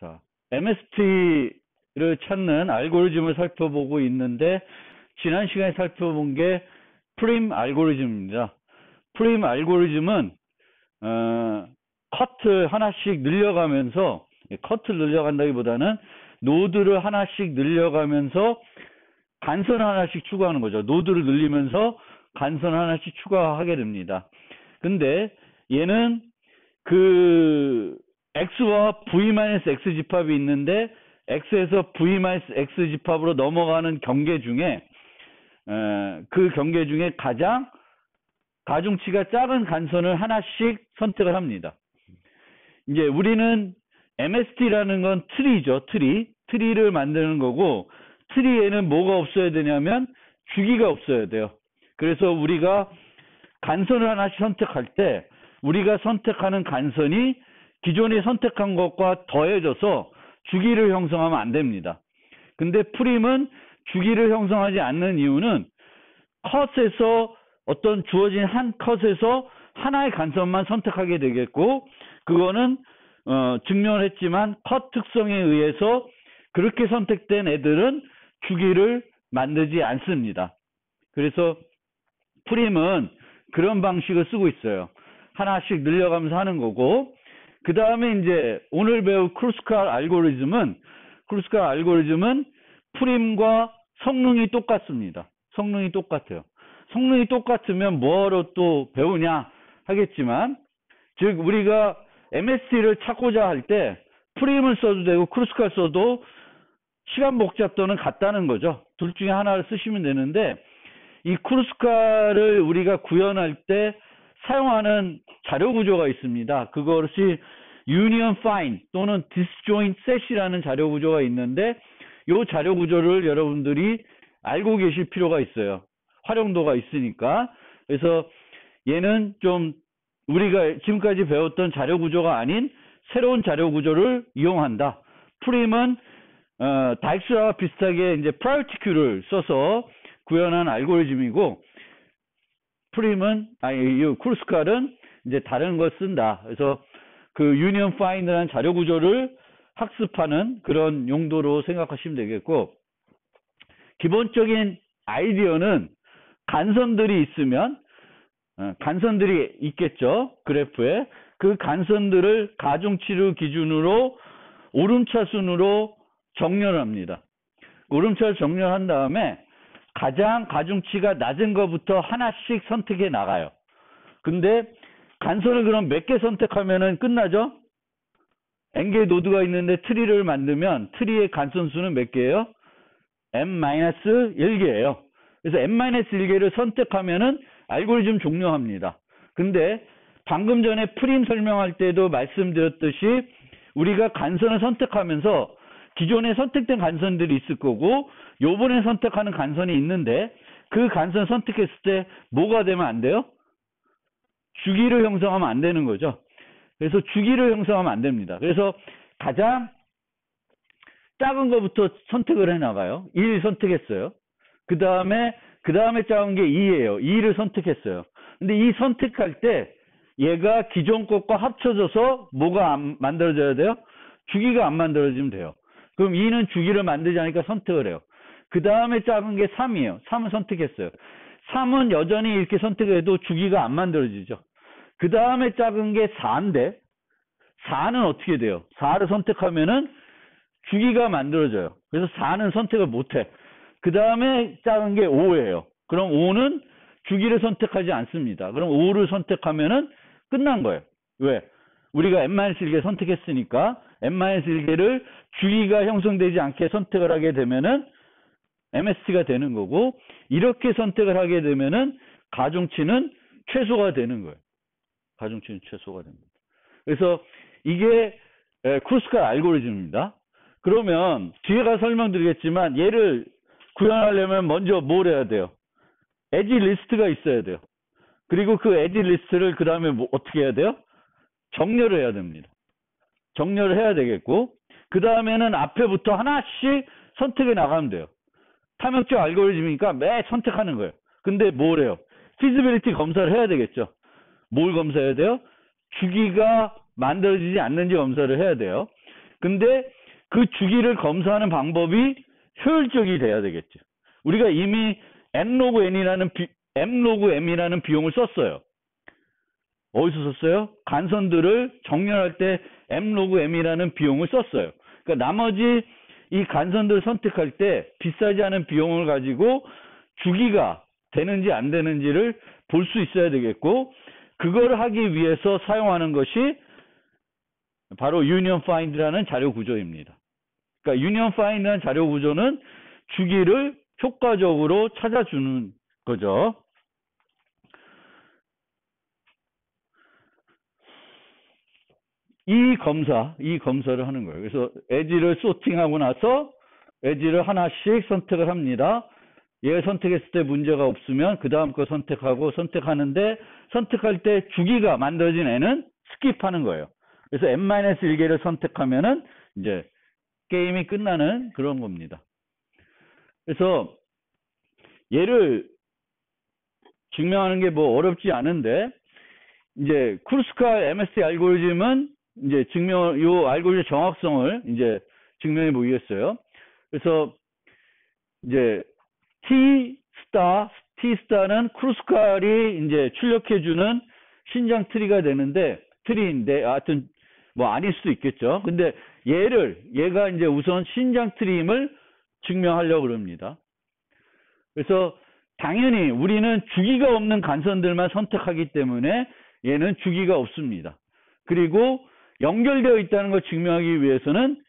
자, MST를 찾는 알고리즘을 살펴보고 있는데, 지난 시간에 살펴본 게 프림 알고리즘입니다. 프림 알고리즘은 커트 하나씩 늘려가면서, 커트를 늘려간다기보다는 노드를 하나씩 늘려가면서 간선 하나씩 추가하는 거죠. 노드를 늘리면서 간선 하나씩 추가하게 됩니다. 근데 얘는 그 X와 V-X 집합이 있는데 X에서 V-X 집합으로 넘어가는 경계 중에 그 경계 중에 가장 가중치가 작은 간선을 하나씩 선택을 합니다. 이제 우리는 MST라는 건 트리죠. 트리를 만드는 거고, 트리에는 뭐가 없어야 되냐면 주기가 없어야 돼요. 그래서 우리가 간선을 하나씩 선택할 때 우리가 선택하는 간선이 기존에 선택한 것과 더해져서 주기를 형성하면 안 됩니다. 근데 프림은 주기를 형성하지 않는 이유는 컷에서 어떤 주어진 한 컷에서 하나의 간선만 선택하게 되겠고, 그거는 증명을 했지만 컷 특성에 의해서 그렇게 선택된 애들은 주기를 만들지 않습니다. 그래서 프림은 그런 방식을 쓰고 있어요. 하나씩 늘려가면서 하는 거고, 그 다음에 이제 오늘 배울 크루스칼 알고리즘은 프림과 성능이 똑같습니다. 성능이 똑같아요. 성능이 똑같으면 뭐하러 또 배우냐 하겠지만, 즉 우리가 MST를 찾고자 할 때 프림을 써도 되고 크루스칼 써도 시간 복잡도는 같다는 거죠. 둘 중에 하나를 쓰시면 되는데, 이 크루스칼을 우리가 구현할 때 사용하는 자료 구조가 있습니다. 그것이 Union Find 또는 Disjoint Set이라는 자료 구조가 있는데, 이 자료 구조를 여러분들이 알고 계실 필요가 있어요. 활용도가 있으니까. 그래서 얘는 좀 우리가 지금까지 배웠던 자료 구조가 아닌 새로운 자료 구조를 이용한다. 프림은 다익스와 비슷하게 이제 priority queue를 써서 구현한 알고리즘이고, 크루스칼은 이제 다른 걸 쓴다. 그래서 그 유니언 파인드라는 자료 구조를 학습하는 그런 용도로 생각하시면 되겠고, 기본적인 아이디어는 간선들이 있으면 간선들이 있겠죠. 그래프에 그 간선들을 가중치를 기준으로 오름차순으로 정렬합니다. 오름차를 정렬한 다음에 가장 가중치가 낮은 것부터 하나씩 선택해 나가요. 근데 간선을 그럼 몇 개 선택하면은 끝나죠? n개의 노드가 있는데 트리를 만들면 트리의 간선 수는 몇 개예요? n-1개예요. 그래서 n-1개를 선택하면은 알고리즘 종료합니다. 근데 방금 전에 프림 설명할 때도 말씀드렸듯이 우리가 간선을 선택하면서 기존에 선택된 간선들이 있을 거고, 요번에 선택하는 간선이 있는데, 그 간선 선택했을 때 뭐가 되면 안 돼요? 주기를 형성하면 안 되는 거죠. 그래서 주기를 형성하면 안 됩니다. 그래서 가장 작은 것부터 선택을 해 나가요. 1 선택했어요. 그 다음에 작은 게 2예요. 2를 선택했어요. 근데 이 선택할 때 얘가 기존 것과 합쳐져서 뭐가 안 만들어져야 돼요? 주기가 안 만들어지면 돼요. 그럼 2는 주기를 만들지 않으니까 선택을 해요. 그 다음에 작은 게 3이에요. 3을 선택했어요. 3은 여전히 이렇게 선택을 해도 주기가 안 만들어지죠. 그 다음에 작은 게 4인데 4는 어떻게 돼요? 4를 선택하면은 주기가 만들어져요. 그래서 4는 선택을 못해. 그 다음에 작은 게 5예요. 그럼 5는 주기를 선택하지 않습니다. 그럼 5를 선택하면은 끝난 거예요. 왜? 우리가 n-1개 선택했으니까 n-1개를 주기가 형성되지 않게 선택을 하게 되면은 MST가 되는 거고, 이렇게 선택을 하게 되면은 가중치는 최소가 되는 거예요. 가중치는 최소가 됩니다. 그래서 이게 크루스칼 알고리즘입니다. 그러면 뒤에 가서 설명드리겠지만 얘를 구현하려면 먼저 뭘 해야 돼요? 에지 리스트가 있어야 돼요. 그리고 그 에지 리스트를 그 다음에 어떻게 해야 돼요? 정렬을 해야 됩니다. 정렬을 해야 되겠고, 그 다음에는 앞에부터 하나씩 선택해 나가면 돼요. 탐욕적 알고리즘이니까 매 선택하는 거예요. 근데 뭘 해요? 피지빌리티 검사를 해야 되겠죠. 뭘 검사해야 돼요? 주기가 만들어지지 않는지 검사를 해야 돼요. 근데 그 주기를 검사하는 방법이 효율적이 돼야 되겠죠. 우리가 이미 mlog m이라는 비용을 썼어요. 어디서 썼어요? 간선들을 정렬할 때 mlog m이라는 비용을 썼어요. 그러니까 나머지 이 간선들을 선택할 때 비싸지 않은 비용을 가지고 주기가 되는지 안 되는지를 볼 수 있어야 되겠고, 그걸 하기 위해서 사용하는 것이 바로 유니온 파인드라는 자료 구조입니다. 그러니까 유니온 파인드라는 자료 구조는 주기를 효과적으로 찾아주는 거죠. 이 검사를 하는 거예요. 그래서 엣지를 소팅하고 나서 엣지를 하나씩 선택을 합니다. 얘 선택했을 때 문제가 없으면 그 다음 거 선택하는데, 선택할 때 주기가 만들어진 애는 스킵하는 거예요. 그래서 n-1개를 선택하면은 이제 게임이 끝나는 그런 겁니다. 그래서 얘를 증명하는 게 뭐 어렵지 않은데, 이제 크루스칼 MST 알고리즘은 이제 요 알고리즘 정확성을 이제 증명해 보이겠어요. 그래서 이제 T스타는 크루스칼이 이제 출력해주는 신장 트리인데, 하여튼 뭐 아닐 수도 있겠죠. 근데 얘가 이제 우선 신장 트리임을 증명하려고 그럽니다. 그래서 당연히 우리는 주기가 없는 간선들만 선택하기 때문에 얘는 주기가 없습니다. 그리고 연결되어 있다는 걸 증명하기 위해서는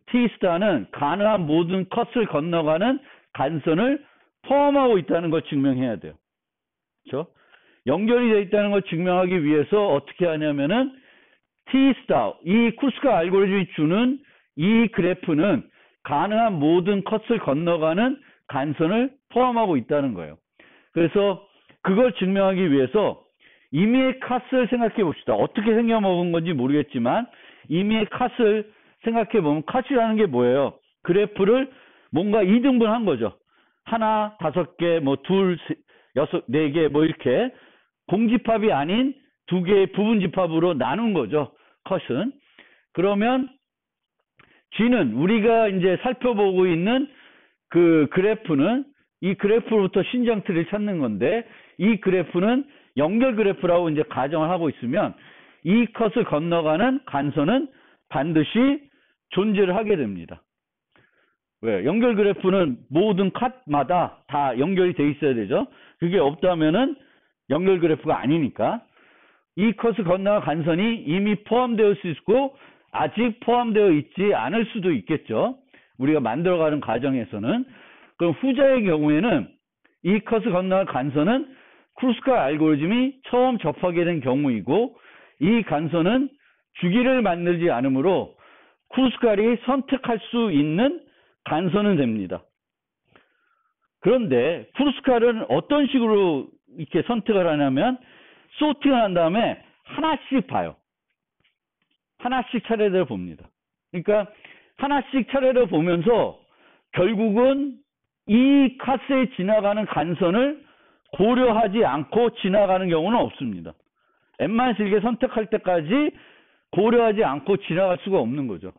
T스타는 가능한 모든 컷을 건너가는 간선을 포함하고 있다는 걸 증명해야 돼요. 그렇죠? 연결이 되어 있다는 걸 증명하기 위해서 어떻게 하냐면은 T스타, 이 크루스칼 알고리즘이 주는 이 그래프는 가능한 모든 컷을 건너가는 간선을 포함하고 있다는 거예요. 그래서 그걸 증명하기 위해서 임의의 컷을 생각해 봅시다. 어떻게 생겨먹은 건지 모르겠지만 임의의 컷을 생각해 보면, 컷이라는 게 뭐예요? 그래프를 뭔가 2등분한 거죠. 하나, 5개, 뭐 둘, 6, 4개 뭐 이렇게 공집합이 아닌 2개의 부분집합으로 나눈 거죠. 컷은. 그러면 G는 우리가 이제 살펴보고 있는 그 그래프는, 이 그래프로부터 신장 트리를 찾는 건데, 이 그래프는 연결 그래프라고 이제 가정을 하고 있으면 이 컷을 건너가는 간선은 반드시 존재를 하게 됩니다. 왜? 연결 그래프는 모든 컷마다 다 연결이 돼 있어야 되죠. 그게 없다면은 연결 그래프가 아니니까. 이 컷을 건너간 간선이 이미 포함되어 있을 수 있고 아직 포함되어 있지 않을 수도 있겠죠. 우리가 만들어가는 과정에서는. 그럼 후자의 경우에는 이 컷을 건너간 간선은 크루스칼 알고리즘이 처음 접하게 된 경우이고, 이 간선은 주기를 만들지 않으므로 크루스칼이 선택할 수 있는 간선은 됩니다. 그런데 크루스칼은 어떤 식으로 이렇게 선택을 하냐면, 소팅을 한 다음에 하나씩 봐요. 하나씩 차례대로 봅니다. 그러니까 하나씩 차례대로 보면서 결국은 이 컷에 지나가는 간선을 고려하지 않고 지나가는 경우는 없습니다. n-1개 선택할 때까지 고려하지 않고 지나갈 수가 없는 거죠.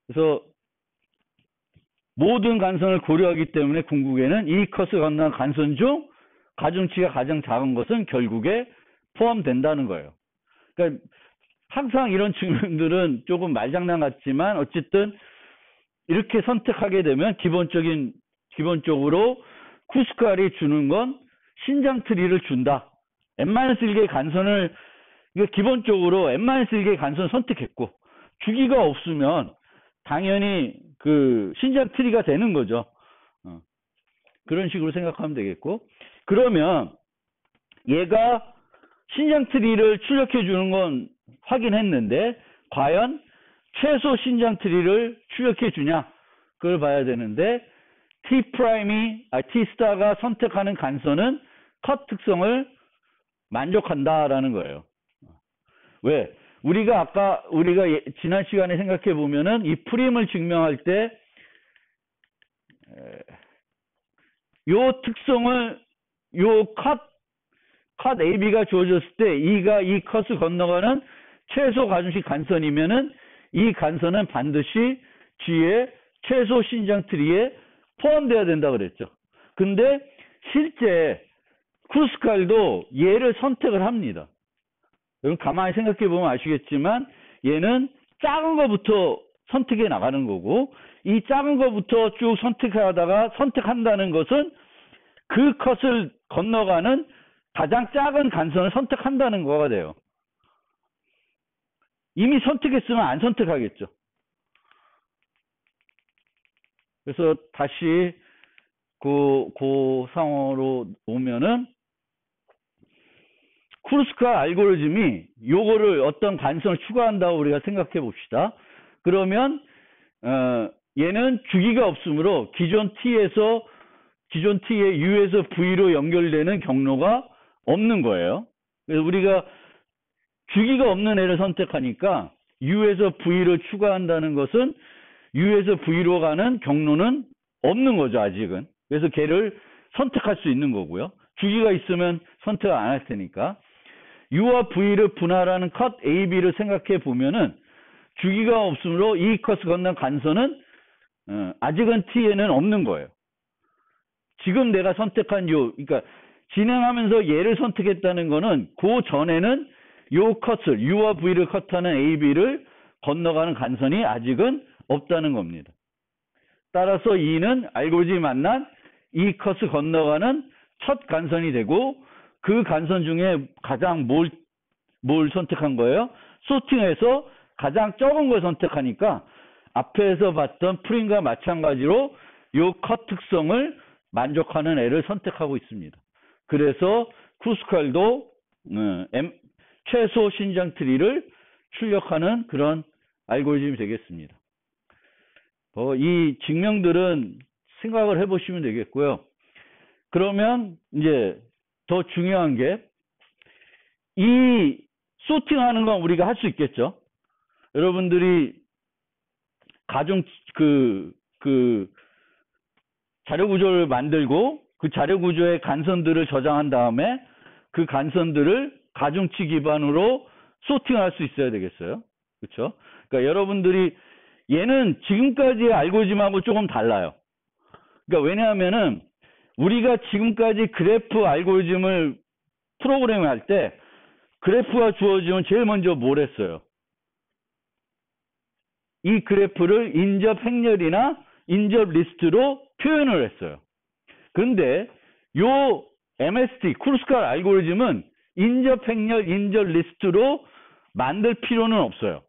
그래서 모든 간선을 고려하기 때문에 궁극에는 이 컷을 건너간 간선 중 가중치가 가장 작은 것은 결국에 포함된다는 거예요. 그러니까 항상 이런 증명들은 조금 말장난 같지만 어쨌든 이렇게 선택하게 되면 기본적으로 크루스칼이 주는 건 신장 트리를 준다. n-1개의 간선을, 기본적으로 n-1개의 간선을 선택했고 주기가 없으면 당연히 그 신장 트리가 되는 거죠. 그런 식으로 생각하면 되겠고, 그러면 얘가 신장 트리를 출력해 주는 건 확인했는데 과연 최소 신장 트리를 출력해 주냐, 그걸 봐야 되는데, T스타가 선택하는 간선은 컷 특성을 만족한다라는 거예요. 왜? 우리가 지난 시간에 생각해 보면은 이 프림을 증명할 때 요 특성을, 요 컷 AB가 주어졌을 때 E가 이 컷을 건너가는 최소 가중치 간선이면은 이 간선은 반드시 G의 최소 신장 트리에 포함되어야 된다 그랬죠. 근데 실제 크루스칼도 얘를 선택을 합니다. 여러분 가만히 생각해 보면 아시겠지만 얘는 작은 거부터 선택해 나가는 거고, 이 작은 거부터 쭉 선택하다가 선택한다는 것은 그 컷을 건너가는 가장 작은 간선을 선택한다는 거가 돼요. 이미 선택했으면 안 선택하겠죠. 그래서 다시 그 상어로 오면은 크루스칼 알고리즘이 요거를 어떤 간선을 추가한다고 우리가 생각해 봅시다. 그러면 얘는 주기가 없으므로 기존 T의 U에서 V로 연결되는 경로가 없는 거예요. 그래서 우리가 주기가 없는 애를 선택하니까 U에서 V를 추가한다는 것은 U에서 V로 가는 경로는 없는 거죠, 아직은. 그래서 걔를 선택할 수 있는 거고요. 주기가 있으면 선택 안 할 테니까. U와 V를 분할하는 컷 AB를 생각해 보면은 주기가 없으므로 이 컷을 건넌 간선은 아직은 T에는 없는 거예요. 지금 내가 선택한 그러니까 진행하면서 얘를 선택했다는 거는 그 전에는 요 컷을 U와 V를 컷하는 AB를 건너가는 간선이 아직은 없다는 겁니다. 따라서 E는 알고리즘이 만난 이 컷을 건너가는 첫 간선이 되고, 그 간선 중에 가장 뭘 선택한 거예요? 소팅해서 가장 적은 걸 선택하니까 앞에서 봤던 프림과 마찬가지로 요 컷 특성을 만족하는 애를 선택하고 있습니다. 그래서 크루스칼도 최소 신장 트리를 출력하는 그런 알고리즘이 되겠습니다. 이 증명들은 생각을 해보시면 되겠고요. 그러면 이제 더 중요한 게 이 소팅하는 건 우리가 할 수 있겠죠. 여러분들이 가정 자료 구조를 만들고 그 자료 구조의 간선들을 저장한 다음에 그 간선들을 가중치 기반으로 소팅할 수 있어야 되겠어요. 그렇죠? 그러니까 여러분들이 얘는 지금까지의 알고리즘하고 조금 달라요. 그러니까 왜냐하면은 우리가 지금까지 그래프 알고리즘을 프로그래밍 할 때 그래프가 주어지면 제일 먼저 뭘 했어요? 이 그래프를 인접 행렬이나 인접 리스트로 표현을 했어요. 그런데 요 MST 크루스칼 알고리즘은 인접 행렬, 인접 리스트로 만들 필요는 없어요.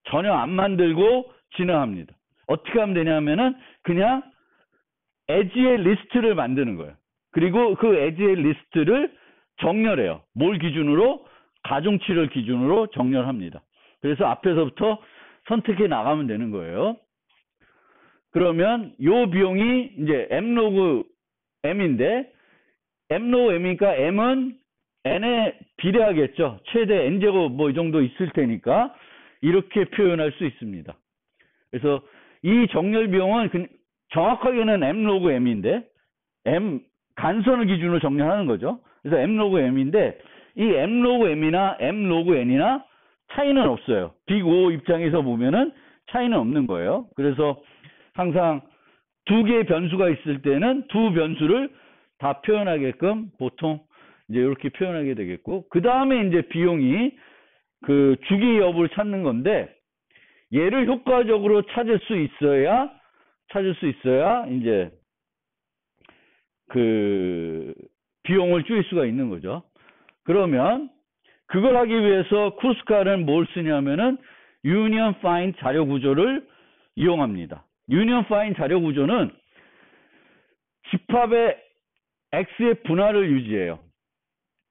전혀 안 만들고 진행합니다. 어떻게 하면 되냐면은 그냥 에지의 리스트를 만드는 거예요. 그리고 그 에지의 리스트를 정렬해요. 뭘 기준으로? 가중치를 기준으로 정렬합니다. 그래서 앞에서부터 선택해 나가면 되는 거예요. 그러면 요 비용이 이제 M 로그 M인데, M 로그 M이니까 M은 N에 비례하겠죠. 최대 N제곱 뭐 이 정도 있을 테니까 이렇게 표현할 수 있습니다. 그래서 이 정렬 비용은 정확하게는 M 로그 M인데, M 간선을 기준으로 정렬하는 거죠. 그래서 M 로그 M인데, 이 M 로그 M이나 M 로그 N이나 차이는 없어요. 빅 O 입장에서 보면은 차이는 없는 거예요. 그래서 항상 두 개의 변수가 있을 때는 두 변수를 다 표현하게끔 보통 이제 이렇게 표현하게 되겠고, 그 다음에 이제 비용이 그 주기 여부를 찾는 건데, 얘를 효과적으로 찾을 수 있어야 이제 그 비용을 줄일 수가 있는 거죠. 그러면 그걸 하기 위해서 크루스칼은 뭘 쓰냐면은 유니언 파인 자료 구조를 이용합니다. 유니언 파인 자료 구조는 집합의 X의 분할을 유지해요.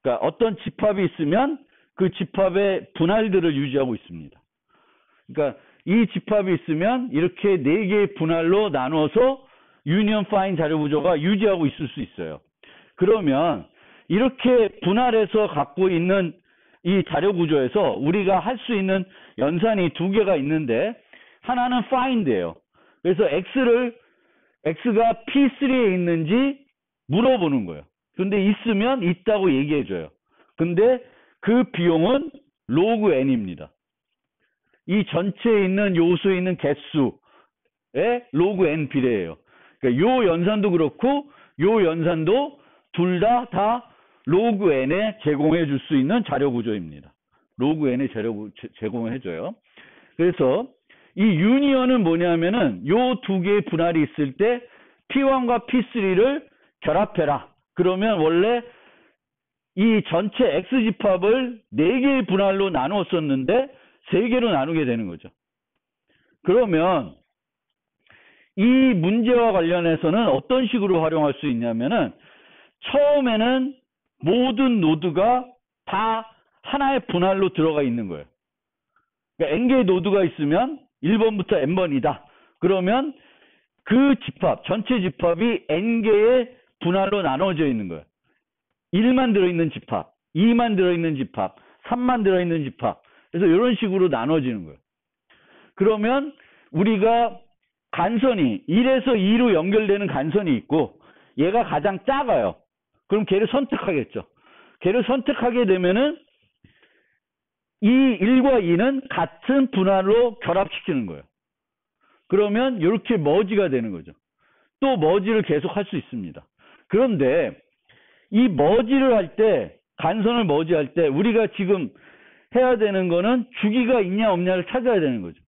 그러니까 어떤 집합이 있으면 그 집합의 분할들을 유지하고 있습니다. 그러니까 이 집합이 있으면 이렇게 4개의 분할로 나눠서 유니언 파인 자료 구조가 유지하고 있을 수 있어요. 그러면 이렇게 분할해서 갖고 있는 이 자료 구조에서 우리가 할 수 있는 연산이 두 개가 있는데, 하나는 find예요. 그래서 X가 P3에 있는지 물어보는 거예요. 근데 있으면 있다고 얘기해줘요. 근데 그 비용은 로그 N입니다. 이 전체에 있는 요소에 있는 개수의 로그 n 비례예요. 그러니까 요 연산도 그렇고 요 연산도 둘 다 로그 n에 제공해 줄 수 있는 자료 구조입니다. 로그 n에 제공해 줘요. 그래서 이 유니언은 뭐냐면은 요 두 개의 분할이 있을 때 P1과 P3를 결합해라. 그러면 원래 이 전체 X집합을 4개의 분할로 나누었었는데 3개로 나누게 되는 거죠. 그러면 이 문제와 관련해서는 어떤 식으로 활용할 수 있냐면은 처음에는 모든 노드가 다 하나의 분할로 들어가 있는 거예요. 그러니까 n개의 노드가 있으면 1번부터 n번이다. 그러면 그 집합, 전체 집합이 n개의 분할로 나눠져 있는 거예요. 1만 들어있는 집합, 2만 들어있는 집합, 3만 들어있는 집합. 그래서 이런 식으로 나눠지는 거예요. 그러면 우리가 간선이 1에서 2로 연결되는 간선이 있고 얘가 가장 작아요. 그럼 걔를 선택하겠죠. 걔를 선택하게 되면은 이 1과 2는 같은 분할로 결합시키는 거예요. 그러면 이렇게 머지가 되는 거죠. 또 머지를 계속 할 수 있습니다. 그런데 이 머지를 할 때, 간선을 머지할 때 우리가 지금 해야 되는 거는 주기가 있냐 없냐를 찾아야 되는 거죠.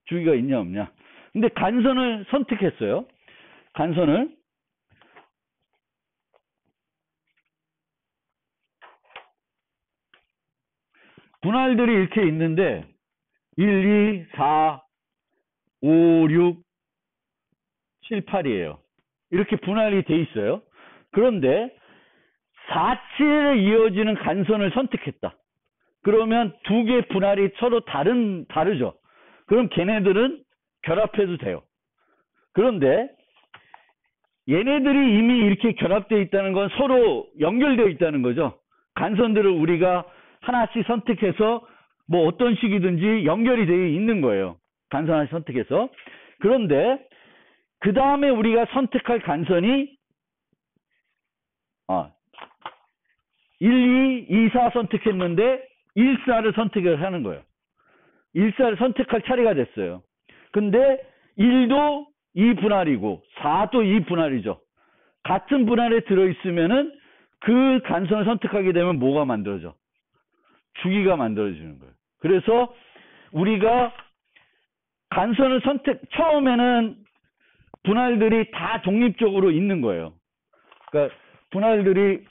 주기가 있냐 없냐. 근데 간선을 선택했어요. 간선을 분할들이 이렇게 있는데 1, 2, 4, 5, 6, 7, 8이에요. 이렇게 분할이 돼 있어요. 그런데 4, 7에 이어지는 간선을 선택했다. 그러면 두 개 분할이 서로 다르죠. 그럼 걔네들은 결합해도 돼요. 그런데 얘네들이 이미 이렇게 결합되어 있다는 건 서로 연결되어 있다는 거죠. 간선들을 우리가 하나씩 선택해서 뭐 어떤 식이든지 연결이 되어 있는 거예요. 간선 하나씩 선택해서. 그런데 그 다음에 우리가 선택할 간선이 1, 2, 2, 4 선택했는데 1, 4를 선택을 하는 거예요. 1, 4를 선택할 차례가 됐어요. 근데 1도 2분할이고 4도 2분할이죠. 같은 분할에 들어있으면은 그 간선을 선택하게 되면 뭐가 만들어져? 주기가 만들어지는 거예요. 그래서 우리가 간선을 처음에는 분할들이 다 독립적으로 있는 거예요. 그러니까 분할들이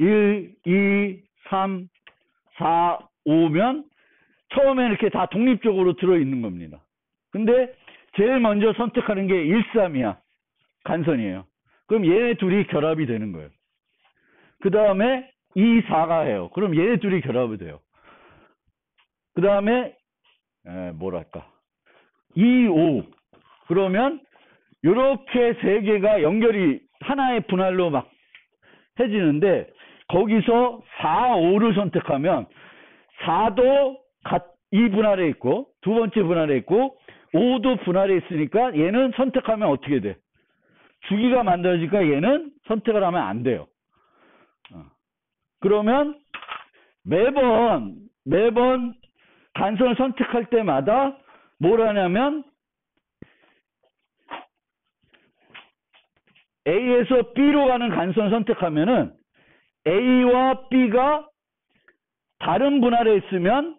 (1, 2, 3, 4, 5면 처음에 이렇게 다 독립적으로 들어있는 겁니다. 근데 제일 먼저 선택하는 게 1, 3이야. 간선이에요. 그럼 얘네 둘이 결합이 되는 거예요. 그 다음에 2, 4가 해요. 그럼 얘네 둘이 결합이 돼요. 그 다음에 뭐랄까 2, 5 그러면 이렇게 세 개가 연결이 하나의 분할로 막 해지는데 거기서 4, 5를 선택하면 4도 2분할에 있고 두 번째 분할에 있고 5도 분할에 있으니까 얘는 선택하면 어떻게 돼? 주기가 만들어지니까 얘는 선택을 하면 안 돼요. 그러면 매번 간선을 선택할 때마다 뭘 하냐면 A에서 B로 가는 간선을 선택하면은 A와 B가 다른 분할에 있으면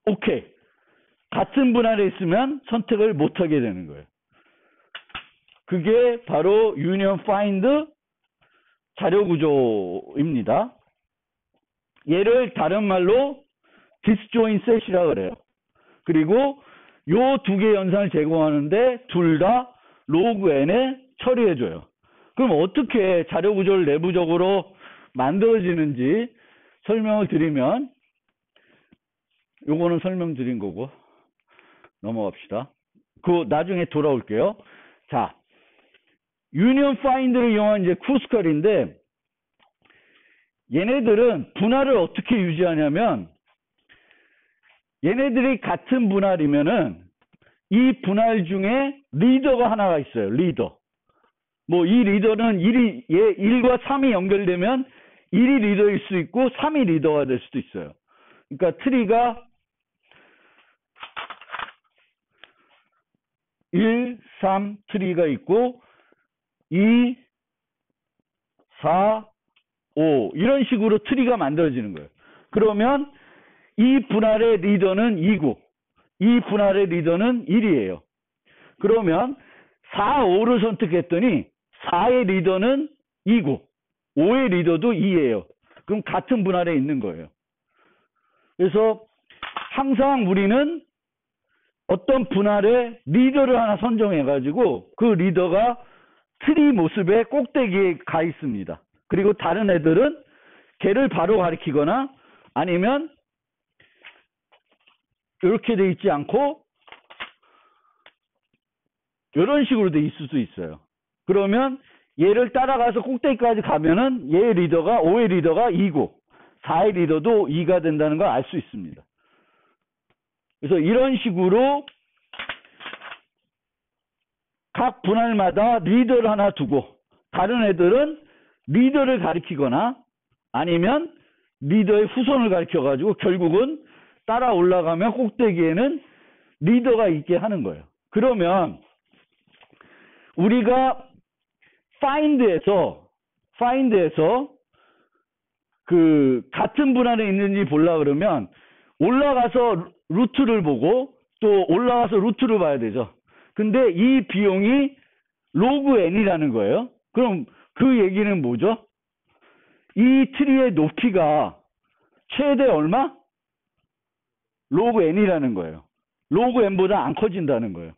오케이. 같은 분할에 있으면 선택을 못하게 되는 거예요. 그게 바로 유니언 파인드 자료 구조입니다. 얘를 다른 말로 디스조인 셋이라고 그래요. 그리고 요 두 개 연산을 제공하는데 둘 다 로그 n에 처리해줘요. 그럼 어떻게 자료 구조를 내부적으로 만들어지는지 설명을 드리면 요거는 설명드린 거고 넘어갑시다. 그 나중에 돌아올게요. 자, 유니언 파인드를 이용한 이제 쿠스컬인데 얘네들은 분할을 어떻게 유지하냐면 얘네들이 같은 분할이면은 이 분할 중에 리더가 하나가 있어요. 리더. 뭐 이 리더는 1과 3이 연결되면 1이 리더일 수 있고 3이 리더가 될 수도 있어요. 그러니까 트리가 1, 3 트리가 있고 2, 4, 5 이런 식으로 트리가 만들어지는 거예요. 그러면 이 분할의 리더는 2고 이 분할의 리더는 1이에요. 그러면 4, 5를 선택했더니 4의 리더는 2고 5의 리더도 2예요. 그럼 같은 분할에 있는 거예요. 그래서 항상 우리는 어떤 분할에 리더를 하나 선정해가지고 그 리더가 트리 모습의 꼭대기에 가 있습니다. 그리고 다른 애들은 걔를 바로 가리키거나 아니면 이렇게 돼 있지 않고 이런 식으로 돼 있을 수 있어요. 그러면 얘를 따라가서 꼭대기까지 가면은 얘의 리더가 5의 리더가 2고 4의 리더도 2가 된다는 걸 알 수 있습니다. 그래서 이런 식으로 각 분할마다 리더를 하나 두고 다른 애들은 리더를 가리키거나 아니면 리더의 후손을 가리켜가지고 결국은 따라 올라가면 꼭대기에는 리더가 있게 하는 거예요. 그러면 우리가 find에서 그 같은 분할에 있는지 보려고 그러면 올라가서 루트를 보고 또 올라가서 루트를 봐야 되죠. 근데 이 비용이 로그 n이라는 거예요. 그럼 그 얘기는 뭐죠? 이 트리의 높이가 최대 얼마? 로그 n이라는 거예요. 로그 n보다 안 커진다는 거예요.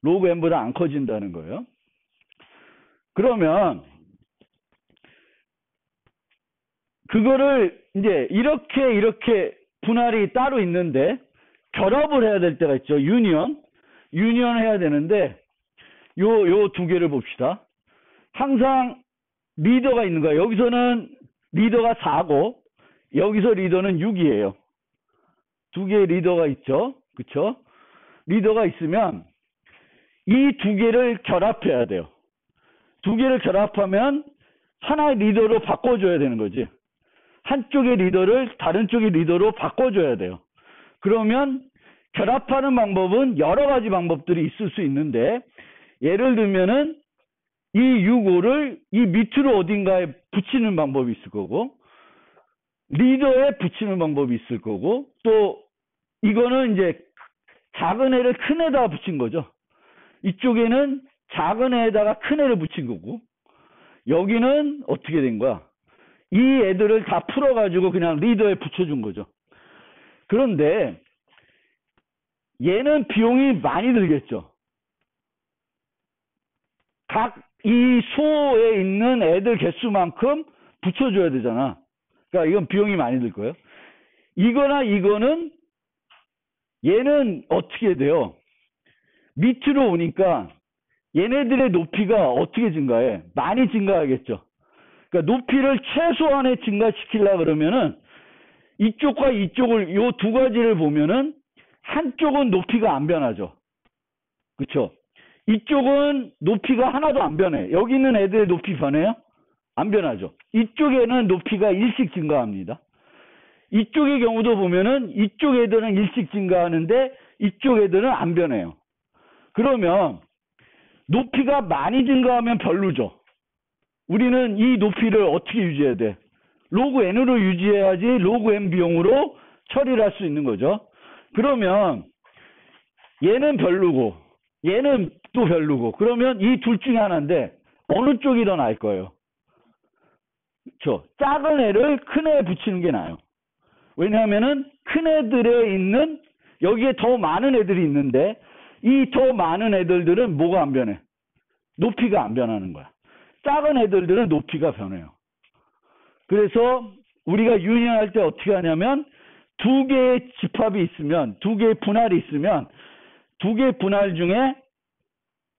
로그 n보다 안 커진다는 거예요. 그러면 그거를 이제 이렇게 분할이 따로 있는데 결합을 해야 될 때가 있죠. 유니언 해야 되는데 요 두 개를 봅시다. 항상 리더가 있는 거예요. 여기서는 리더가 4고 여기서 리더는 6이에요. 두 개의 리더가 있죠. 그쵸? 리더가 있으면 이 두 개를 결합해야 돼요. 두 개를 결합하면 하나의 리더로 바꿔줘야 되는 거지. 한쪽의 리더를 다른 쪽의 리더로 바꿔줘야 돼요. 그러면 결합하는 방법은 여러 가지 방법들이 있을 수 있는데 예를 들면은 이 6, 5를 이 밑으로 어딘가에 붙이는 방법이 있을 거고 리더에 붙이는 방법이 있을 거고 또 이거는 이제 작은 애를 큰 애에다가 붙인 거죠. 이쪽에는 작은 애에다가 큰 애를 붙인 거고 여기는 어떻게 된 거야? 이 애들을 다 풀어가지고 그냥 리더에 붙여준 거죠. 그런데 얘는 비용이 많이 들겠죠. 각 이 수호에 있는 애들 개수만큼 붙여줘야 되잖아. 그러니까 이건 비용이 많이 들 거예요. 이거나 이거는 얘는 어떻게 돼요? 밑으로 오니까 얘네들의 높이가 어떻게 증가해? 많이 증가하겠죠. 그러니까 높이를 최소한에 증가시키려고 그러면은 이쪽과 이쪽을 요 두 가지를 보면은 한쪽은 높이가 안 변하죠. 그렇죠? 이쪽은 높이가 하나도 안 변해. 여기 있는 애들의 높이 변해요? 안 변하죠. 이쪽에는 높이가 일씩 증가합니다. 이쪽의 경우도 보면은 이쪽 애들은 일씩 증가하는데 이쪽 애들은 안 변해요. 그러면 높이가 많이 증가하면 별로죠. 우리는 이 높이를 어떻게 유지해야 돼? 로그 n으로 유지해야지 로그 n 비용으로 처리를 할 수 있는 거죠. 그러면 얘는 별로고 얘는 또 별로고 그러면 이 둘 중에 하나인데 어느 쪽이 더 나을 거예요? 그렇죠. 작은 애를 큰 애에 붙이는 게 나아요. 왜냐하면은 큰 애들에 있는 여기에 더 많은 애들이 있는데 이 더 많은 애들들은 뭐가 안 변해? 높이가 안 변하는 거야. 작은 애들들은 높이가 변해요. 그래서 우리가 유인할 때 어떻게 하냐면 두 개의 집합이 있으면 두 개의 분할이 있으면 두 개의 분할 중에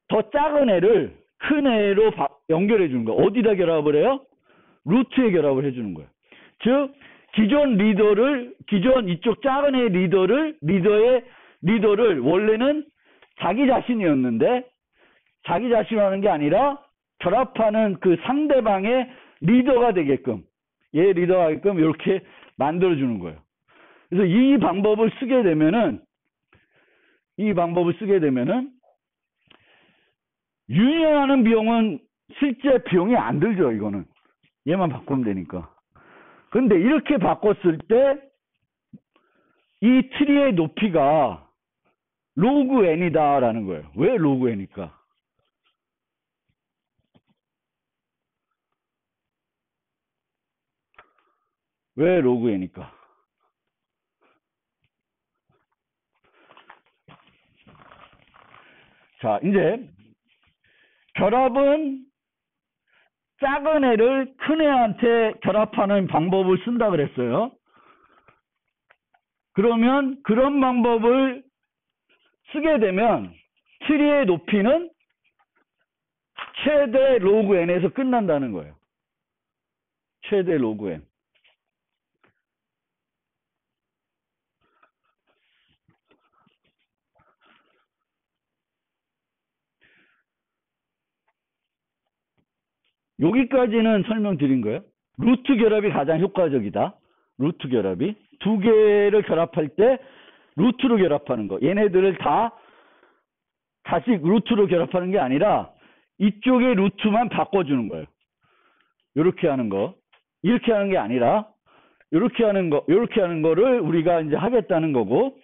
더 작은 애를 큰 애로 연결해 주는 거예요. 어디다 결합을 해요? 루트에 결합을 해 주는 거예요. 즉 기존 이쪽 작은 애 리더를 원래는 자기 자신이었는데 자기 자신을 하는 게 아니라 결합하는 그 상대방의 리더가 되게끔, 얘 리더가 되게끔 이렇게 만들어주는 거예요. 그래서 이 방법을 쓰게 되면은 유인하는 비용은 실제 비용이 안 들죠. 이거는 얘만 바꾸면 되니까. 근데 이렇게 바꿨을 때 이 트리의 높이가 로그 n이다라는 거예요. 왜 로그 n일까? 왜 로그 n일까? 자, 이제 결합은 작은 애를 큰 애한테 결합하는 방법을 쓴다 그랬어요. 그러면 그런 방법을 쓰게 되면 트리의 높이는 최대 로그 n에서 끝난다는 거예요. 최대 로그 n. 여기까지는 설명드린 거예요. 루트 결합이 가장 효과적이다. 루트 결합이. 두 개를 결합할 때 루트로 결합하는 거. 얘네들을 다 다시 루트로 결합하는 게 아니라 이쪽의 루트만 바꿔주는 거예요. 이렇게 하는 거. 이렇게 하는 게 아니라 이렇게 하는 거, 이렇게 하는 거를 우리가 이제 하겠다는 거고,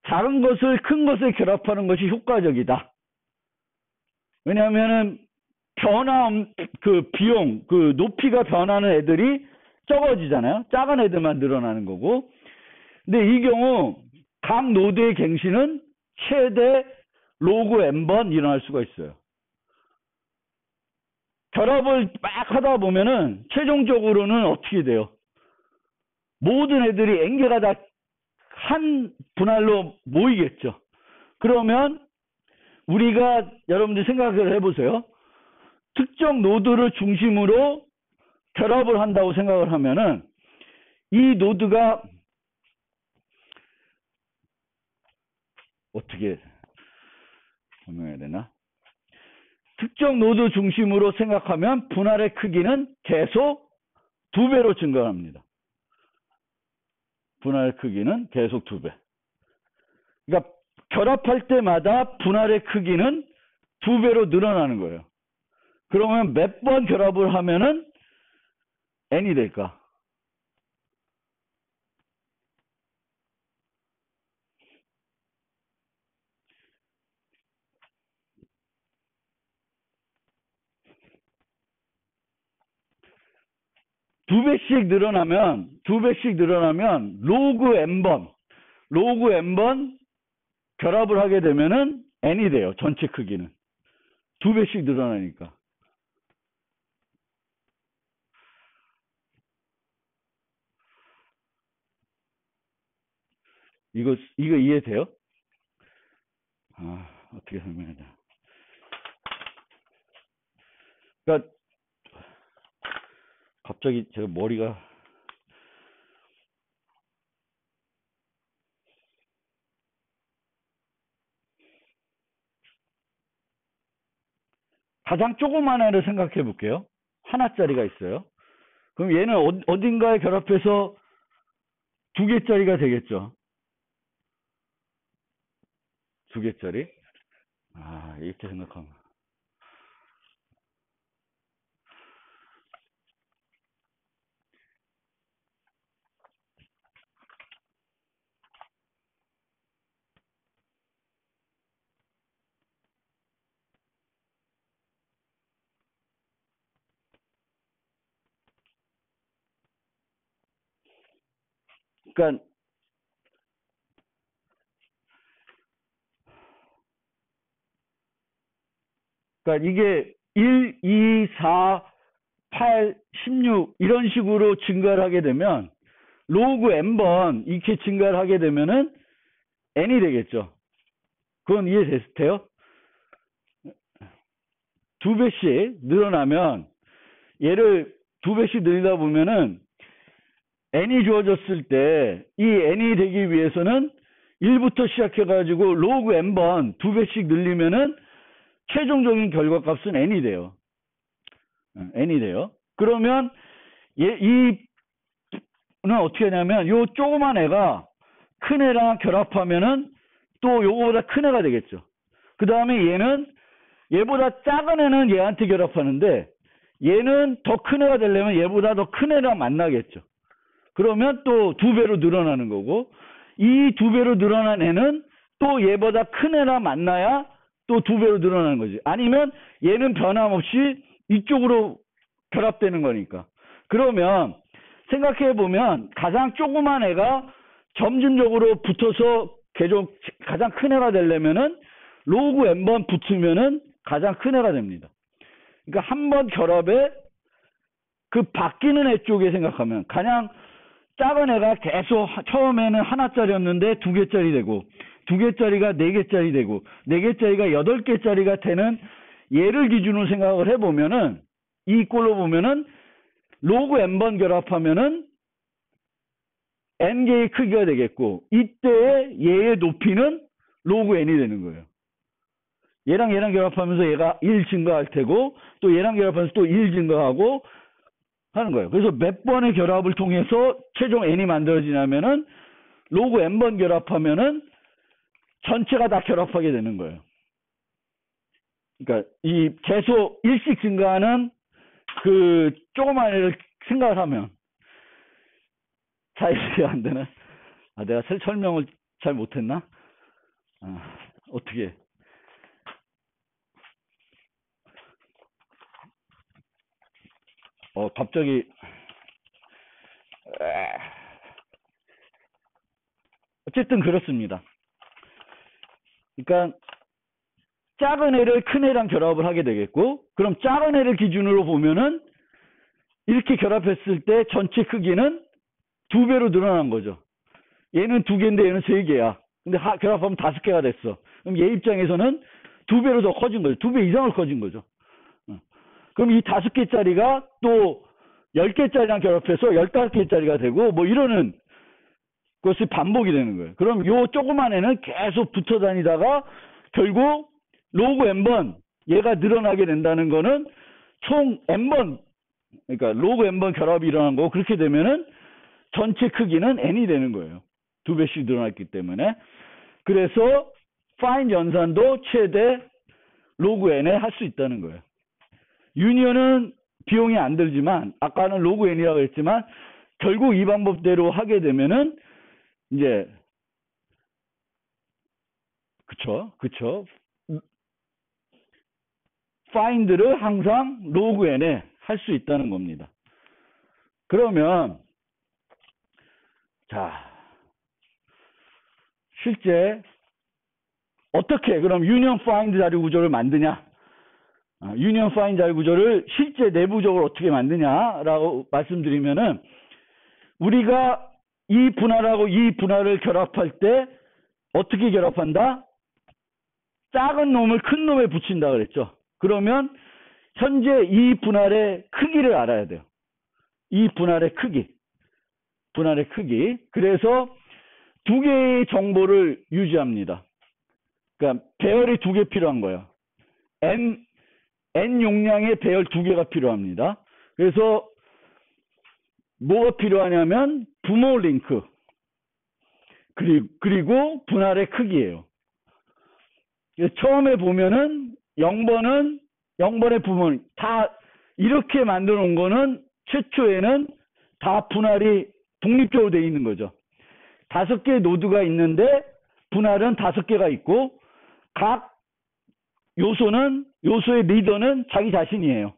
작은 것을 큰 것을 결합하는 것이 효과적이다. 왜냐하면은 그 비용, 그 높이가 변하는 애들이 적어지잖아요. 작은 애들만 늘어나는 거고. 근데 이 경우 각 노드의 갱신은 최대 로그 n번 일어날 수가 있어요. 결합을 막 하다 보면은 최종적으로는 어떻게 돼요? 모든 애들이 n개가 다 한 분할로 모이겠죠. 그러면 우리가 여러분들 생각을 해보세요. 특정 노드를 중심으로 결합을 한다고 생각을 하면은 이 노드가 어떻게 설명해야 되나? 특정 노드 중심으로 생각하면 분할의 크기는 계속 2배로 증가합니다. 분할의 크기는 계속 2배. 그러니까 결합할 때마다 분할의 크기는 2배로 늘어나는 거예요. 그러면 몇 번 결합을 하면은 n이 될까? 두 배씩 늘어나면 로그 n번 결합을 하게 되면은 n이 돼요. 전체 크기는. 2배씩 늘어나니까. 이거 이해돼요? 어떻게 설명해야 돼? 그러니까 갑자기 제가 머리가 가장 조그만 애를 생각해 볼게요. 하나짜리가 있어요. 그럼 얘는 어딘가에 결합해서 2개짜리가 되겠죠. 2개짜리. 이렇게 생각하면. 그러니까 이게 1, 2, 4, 8, 16 이런 식으로 증가를 하게 되면 로그 n번 이렇게 증가를 하게 되면은 n이 되겠죠. 그건 이해되세요? 2배씩 늘어나면 얘를 2배씩 늘리다 보면은 n이 주어졌을 때 이 n이 되기 위해서는 1부터 시작해가지고 로그 n번 2배씩 늘리면은 최종적인 결과값은 n이 돼요. n이 돼요. 그러면 이는 어떻게 하냐면 요 조그만 애가 큰 애랑 결합하면은 또 요거보다 큰 애가 되겠죠. 그 다음에 얘는 얘보다 작은 애는 얘한테 결합하는데 얘는 더 큰 애가 되려면 얘보다 더 큰 애랑 만나겠죠. 그러면 또 두 배로 늘어나는 거고, 이 두 배로 늘어난 애는 또 얘보다 큰 애랑 만나야 또 두 배로 늘어나는 거지. 아니면 얘는 변함없이 이쪽으로 결합되는 거니까. 그러면 생각해 보면 가장 조그만 애가 점진적으로 붙어서 계속 가장 큰 애가 되려면은 로그 n번 붙으면은 가장 큰 애가 됩니다. 그러니까 한 번 결합에 그 바뀌는 애 쪽에 생각하면 그냥 작은 애가 계속 처음에는 하나짜리였는데 두 개짜리 되고 두 개짜리가 네 개짜리 되고 네 개짜리가 여덟 개짜리가 되는 얘를 기준으로 생각을 해보면은 이 꼴로 보면은 로그 n번 결합하면은 n개의 크기가 되겠고 이때의 얘의 높이는 로그 n이 되는 거예요. 얘랑 얘랑 결합하면서 얘가 1 증가할 테고 또 얘랑 결합하면서 또 1 증가하고 하는 거예요. 그래서 몇 번의 결합을 통해서 최종 n이 만들어지냐면은 로그 n번 결합하면은 전체가 다 결합하게 되는 거예요. 그러니까 이 계속 1씩 증가하는 그 조그만 애를 생각을 하면 잘 이해가 안 되나? 내가 설명을 잘 못했나? 어떻게? 갑자기 어쨌든 그렇습니다. 그러니까 작은 애를 큰 애랑 결합을 하게 되겠고, 그럼 작은 애를 기준으로 보면은 이렇게 결합했을 때 전체 크기는 두 배로 늘어난 거죠. 얘는 두 개인데 얘는 세 개야. 근데 결합하면 다섯 개가 됐어. 그럼 얘 입장에서는 두 배로 더 커진 거죠. 두 배 이상을 커진 거죠. 그럼 이 다섯 개짜리가 또 10개짜리랑 결합해서 15개짜리가 되고 뭐 이러는 것이 반복이 되는 거예요. 그럼 요 조그만 애는 계속 붙어 다니다가 결국 로그 n번 얘가 늘어나게 된다는 거는 총 n번, 그러니까 로그 n번 결합이 일어난 거고, 그렇게 되면은 전체 크기는 n이 되는 거예요. 두 배씩 늘어났기 때문에. 그래서 find 연산도 최대 로그 n에 할 수 있다는 거예요. 유니언은 비용이 안 들지만 아까는 로그 n이라고 했지만 결국 이 방법대로 하게 되면은 이제 그쵸 find를 항상 로그 n에 할 수 있다는 겁니다. 그러면 자 실제 어떻게 그럼 유니언 파인드 자료 구조를 만드냐? 유니언 파인드 자료 구조를 실제 내부적으로 어떻게 만드냐라고 말씀드리면은 우리가 이 분할하고 이 분할을 결합할 때 어떻게 결합한다? 작은 놈을 큰 놈에 붙인다 그랬죠. 그러면 현재 이 분할의 크기를 알아야 돼요. 이 분할의 크기. 그래서 두 개의 정보를 유지합니다. 그러니까 배열이 두 개 필요한 거예요. N 용량의 배열 두 개가 필요합니다. 그래서 뭐가 필요하냐면 부모 링크 그리고 분할의 크기예요. 처음에 보면은 0번의 부모 다 이렇게 만들어 놓은 거는 최초에는 다 분할이 독립적으로 되어 있는 거죠. 5개의 노드가 있는데 분할은 5개가 있고 각 요소의 리더는 자기 자신이에요.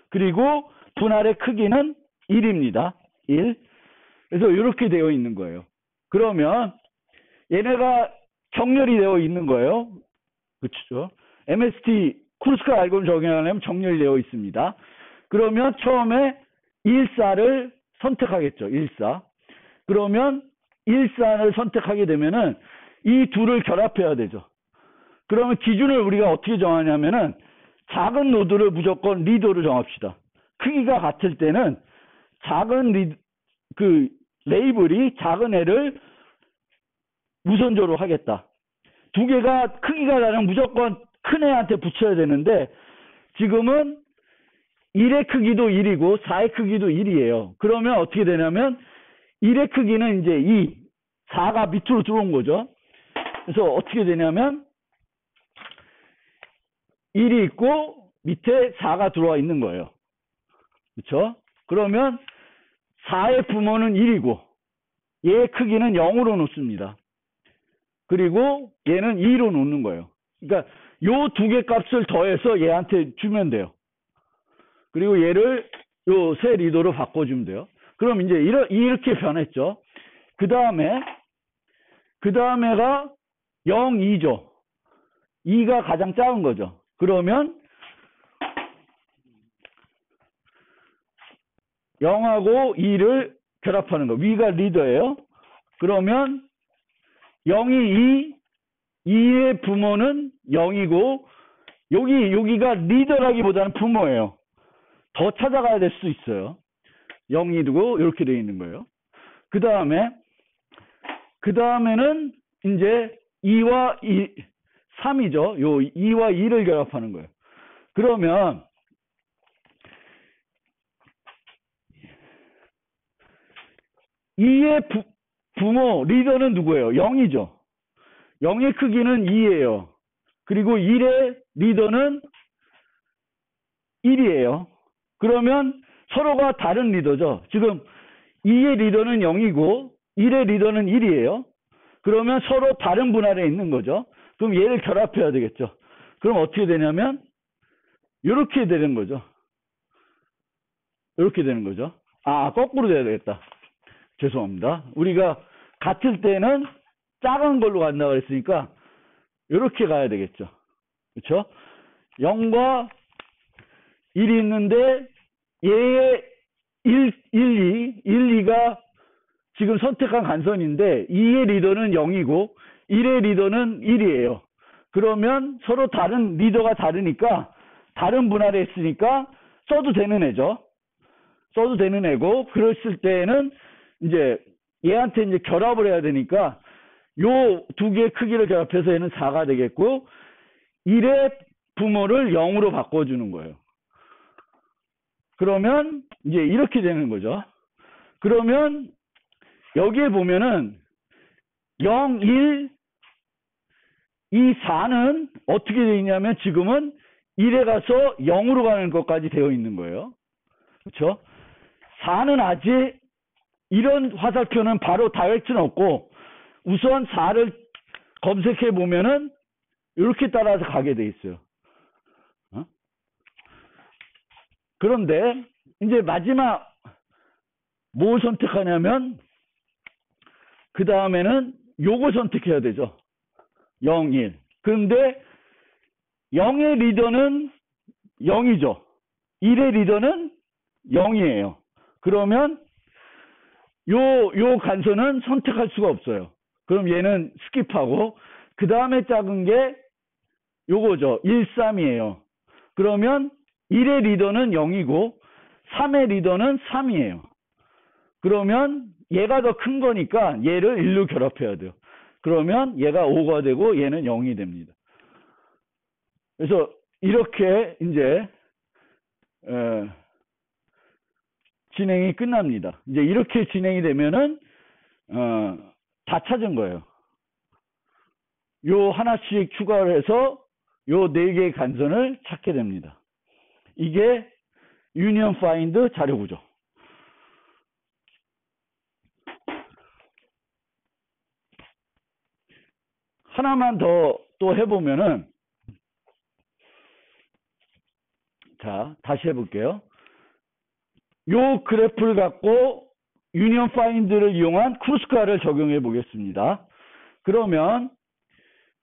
그리고 분할의 크기는 1입니다. 1. 그래서 이렇게 되어 있는 거예요. 그러면 얘네가 정렬이 되어 있는 거예요. 그렇죠? MST 크루스카 알고리즘 적용하려면 정렬이 되어 있습니다. 그러면 처음에 1사를 선택하겠죠. 1사. 그러면 1사를 선택하게 되면은 이 둘을 결합해야 되죠. 그러면 기준을 우리가 어떻게 정하냐면은 작은 노드를 무조건 리더로 정합시다. 크기가 같을 때는 작은 레이블이 작은 애를 우선적으로 하겠다. 두 개가 크기가 다르면 무조건 큰 애한테 붙여야 되는데 지금은 1의 크기도 1이고 4의 크기도 1이에요. 그러면 어떻게 되냐면 1의 크기는 이제 2, 4가 밑으로 들어온 거죠. 그래서 어떻게 되냐면 1이 있고 밑에 4가 들어와 있는 거예요. 그렇죠? 그러면 4의 부모는 1이고 얘의 크기는 0으로 놓습니다. 그리고 얘는 2로 놓는 거예요. 그러니까 요 두 개 값을 더해서 얘한테 주면 돼요. 그리고 얘를 요 새 리더로 바꿔주면 돼요. 그럼 이제 이렇게 변했죠. 그 다음에가 0, 2죠. 2가 가장 작은 거죠. 그러면 0하고 2를 결합하는 거. 위가 리더예요. 그러면 0이 2의 부모는 0이고 여기가 리더라기보다는 부모예요. 더 찾아가야 될 수 있어요. 0이 두고 이렇게 되어 있는 거예요. 그 다음에는 이제 2와 3이죠. 요 2와 2를 결합하는 거예요. 그러면 2의 부모 리더는 누구예요? 0이죠. 0의 크기는 2예요. 그리고 1의 리더는 1이에요. 그러면 서로가 다른 리더죠. 지금 2의 리더는 0이고 1의 리더는 1이에요. 그러면 서로 다른 분할에 있는 거죠. 그럼 얘를 결합해야 되겠죠. 그럼 어떻게 되냐면 이렇게 되는 거죠. 이렇게 되는 거죠. 거꾸로 돼야 되겠다. 죄송합니다. 우리가 같을 때는 작은 걸로 간다고 했으니까 이렇게 가야 되겠죠. 그렇죠? 0과 1이 있는데 얘의 1, 2가 지금 선택한 간선인데 2의 리더는 0이고 1의 리더는 1이에요. 그러면 서로 다른 리더가 다르니까 다른 분할에 있으니까 써도 되는 애죠. 써도 되는 애고 그랬을 때는 이제 얘한테 이제 결합을 해야 되니까 요 두 개의 크기를 결합해서 얘는 4가 되겠고 1의 부모를 0으로 바꿔주는 거예요. 그러면 이제 이렇게 되는 거죠. 그러면 여기에 보면은 0, 1, 2, 4는 어떻게 되어 있냐면 지금은 1에 가서 0으로 가는 것까지 되어 있는 거예요. 그렇죠? 4는 아직 이런 화살표는 바로 다이렉트는 없고 우선 4를 검색해 보면은 이렇게 따라서 가게 돼 있어요. 그런데 이제 마지막 뭘 선택하냐면 그 다음에는 요거 선택해야 되죠. 0, 1. 그런데 0의 리더는 0이죠. 1의 리더는 0이에요. 그러면 요 간선은 선택할 수가 없어요. 그럼 얘는 스킵하고 그 다음에 작은 게 요거죠. 1, 3이에요. 그러면 1의 리더는 0이고 3의 리더는 3이에요. 그러면 얘가 더 큰 거니까 얘를 1로 결합해야 돼요. 그러면 얘가 5가 되고 얘는 0이 됩니다. 그래서 이렇게 이제 진행이 끝납니다. 이제 이렇게 진행이 되면은 다 찾은 거예요. 요 하나씩 추가를 해서 요 4개의 간선을 찾게 됩니다. 이게 유니언 파인드 자료 구조. 하나만 더 또 해보면은, 자, 다시 해볼게요. 요 그래프를 갖고 유니언 파인드를 이용한 크루스카를 적용해 보겠습니다. 그러면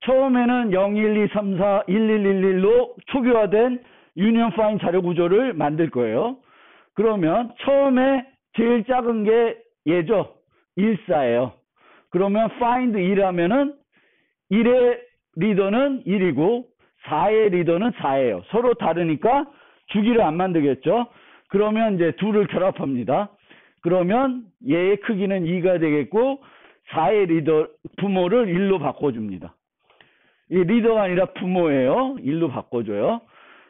처음에는 0, 1, 2, 3, 4, 1, 1, 1, 1로 초기화된 유니언 파인드 자료 구조를 만들 거예요. 그러면 처음에 제일 작은 게 얘죠. 1, 4예요. 그러면 find 1하면은 1의 리더는 1이고 4의 리더는 4예요. 서로 다르니까 주기를 안 만들겠죠. 그러면 이제 둘을 결합합니다. 그러면 얘의 크기는 2가 되겠고 4의 리더 부모를 1로 바꿔줍니다. 이 리더가 아니라 부모예요. 1로 바꿔줘요.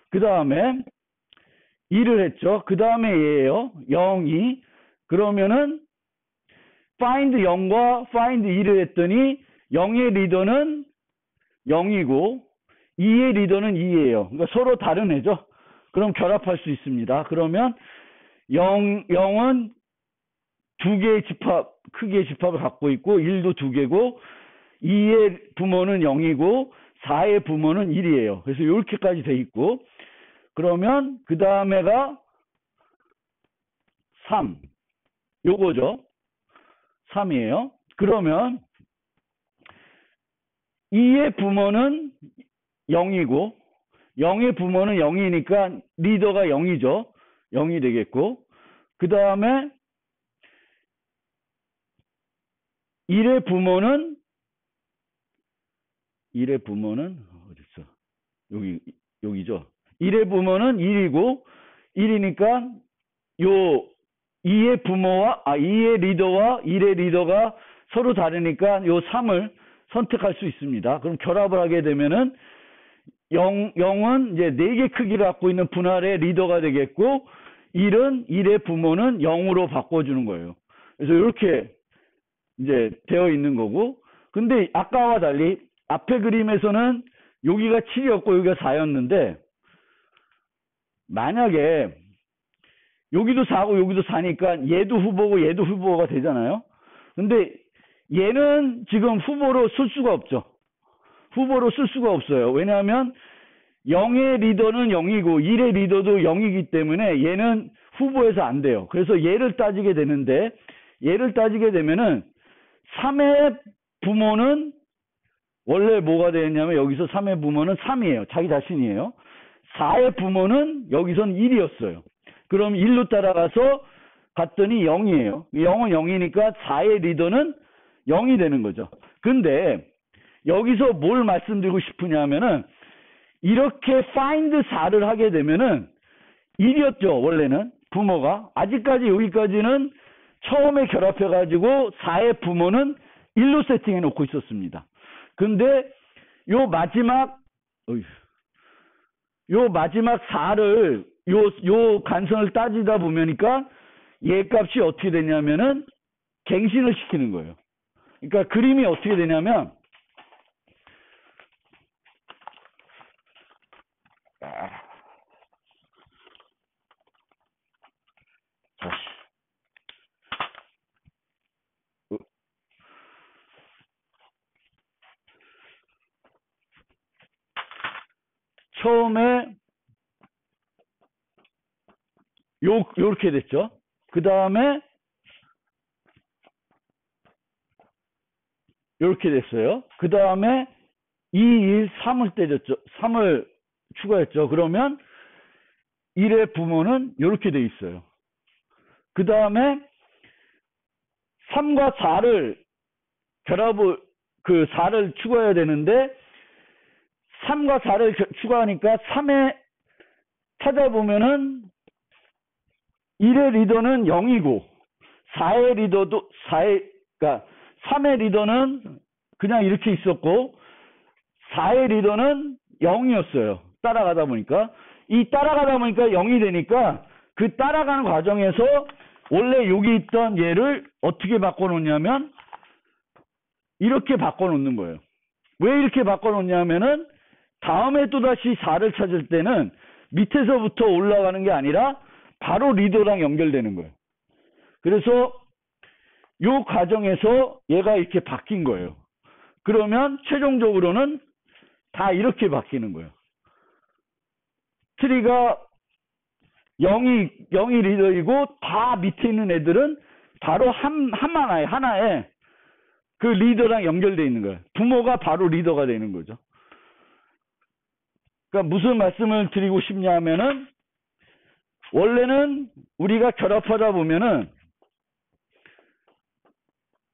그 다음에 2를 했죠. 그 다음에 얘예요. 0, 2. 그러면은 find 0과 find 2를 했더니 0의 리더는 0이고 2의 리더는 2예요. 그러니까 서로 다른 애죠. 그럼 결합할 수 있습니다. 그러면 0은 두 개의 집합, 크기의 집합을 갖고 있고 1도 두 개고 2의 부모는 0이고 4의 부모는 1이에요. 그래서 이렇게까지 돼 있고 그러면 그 다음에가 3 요거죠. 3이에요. 그러면 2의 부모는 0이고 0의 부모는 0이니까 리더가 0이죠. 0이 되겠고 그 다음에 1의 부모는 어딨어? 여기죠. 1의 부모는 1이고 1이니까 요 2의 부모와 2의 리더와 1의 리더가 서로 다르니까 요 3을 선택할 수 있습니다. 그럼 결합을 하게 되면은 0은 이제 4개 크기를 갖고 있는 분할의 리더가 되겠고 1은 1의 부모는 0으로 바꿔주는 거예요. 그래서 이렇게 이제 되어 있는 거고 근데 아까와 달리 앞에 그림에서는 여기가 7이었고 여기가 4였는데 만약에 여기도 4고 여기도 4니까 얘도 후보고 얘도 후보가 되잖아요. 근데 얘는 지금 후보로 쓸 수가 없죠. 후보로 쓸 수가 없어요. 왜냐하면 0의 리더는 0이고 1의 리더도 0이기 때문에 얘는 후보에서 안 돼요. 그래서 얘를 따지게 되는데 얘를 따지게 되면은 3의 부모는 원래 뭐가 되었냐면 여기서 3의 부모는 3이에요. 자기 자신이에요. 4의 부모는 여기선 1이었어요. 그럼 1로 따라가서 갔더니 0이에요. 0은 0이니까 4의 리더는 0이 되는 거죠. 근데 여기서 뭘 말씀드리고 싶으냐면은 이렇게 find 4를 하게 되면은 1이었죠. 원래는 부모가. 아직까지 여기까지는 처음에 결합해가지고 4의 부모는 1로 세팅해 놓고 있었습니다. 근데 요 마지막 4를 요 간선을 따지다 보면니까 얘 값이 어떻게 되냐면은 갱신을 시키는 거예요. 그러니까 그림이 어떻게 되냐면 처음에 요렇게 됐죠. 그 다음에 요렇게 됐어요. 그 다음에 2, 1, 3을 때렸죠. 3을 추가했죠. 그러면 1의 부모는 요렇게 돼 있어요. 그 다음에 3과 4를 결합을 4를 추가해야 되는데 3과 4를 추가하니까 3에 찾아보면은 1의 리더는 0이고 4의 리더도 그러니까 3의 리더는 그냥 이렇게 있었고 4의 리더는 0이었어요. 따라가다 보니까 이 따라가다 보니까 0이 되니까 그 따라가는 과정에서 원래 여기 있던 얘를 어떻게 바꿔놓냐면 이렇게 바꿔놓는 거예요. 왜 이렇게 바꿔놓냐면은 다음에 또다시 4를 찾을 때는 밑에서부터 올라가는 게 아니라 바로 리더랑 연결되는 거예요. 그래서 이 과정에서 얘가 이렇게 바뀐 거예요. 그러면 최종적으로는 다 이렇게 바뀌는 거예요. 트리가 0이 리더이고 다 밑에 있는 애들은 바로 하나에 그 리더랑 연결되어 있는 거예요. 부모가 바로 리더가 되는 거죠. 그러니까 무슨 말씀을 드리고 싶냐면은 원래는 우리가 결합하다 보면은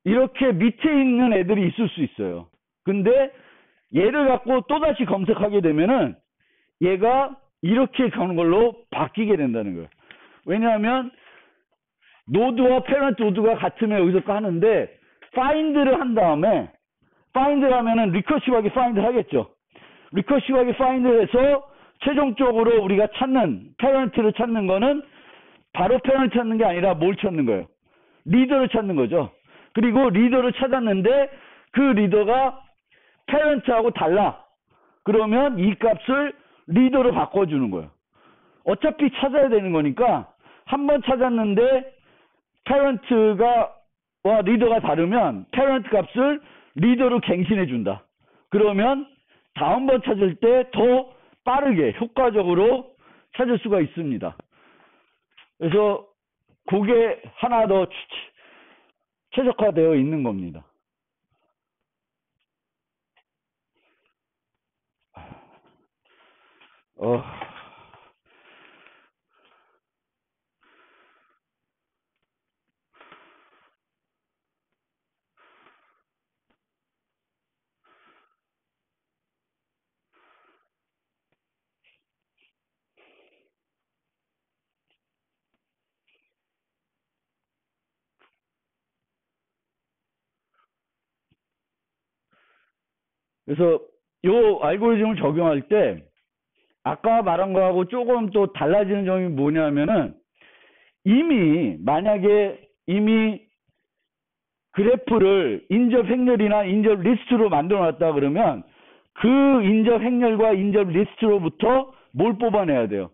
이렇게 밑에 있는 애들이 있을 수 있어요. 근데 얘를 갖고 또다시 검색하게 되면은 얘가 이렇게 가는 걸로 바뀌게 된다는 거예요. 왜냐하면 노드와 페런트 노드가 같으면 여기서 하는데 find를 한 다음에 find를 하면은 리커시브하게 find를 하겠죠. 리커시브하게 find를 해서 최종적으로 우리가 찾는 페런트를 찾는 거는 바로 페런트 찾는 게 아니라 뭘 찾는 거예요? 리더를 찾는 거죠. 그리고 리더를 찾았는데 그 리더가 페런트하고 달라. 그러면 이 값을 리더로 바꿔주는 거예요. 어차피 찾아야 되는 거니까 한 번 찾았는데 페런트가 와 리더가 다르면 페런트 값을 리더로 갱신해 준다. 그러면 다음번 찾을 때 더 빠르게 효과적으로 찾을 수가 있습니다. 그래서 그게 하나 더 최적화되어 있는 겁니다. 그래서 이 알고리즘을 적용할 때 아까 말한 거하고 조금 또 달라지는 점이 뭐냐면은 만약에 이미 그래프를 인접 행렬이나 인접 리스트로 만들어 놨다 그러면 그 인접 행렬과 인접 리스트로부터 뭘 뽑아내야 돼요?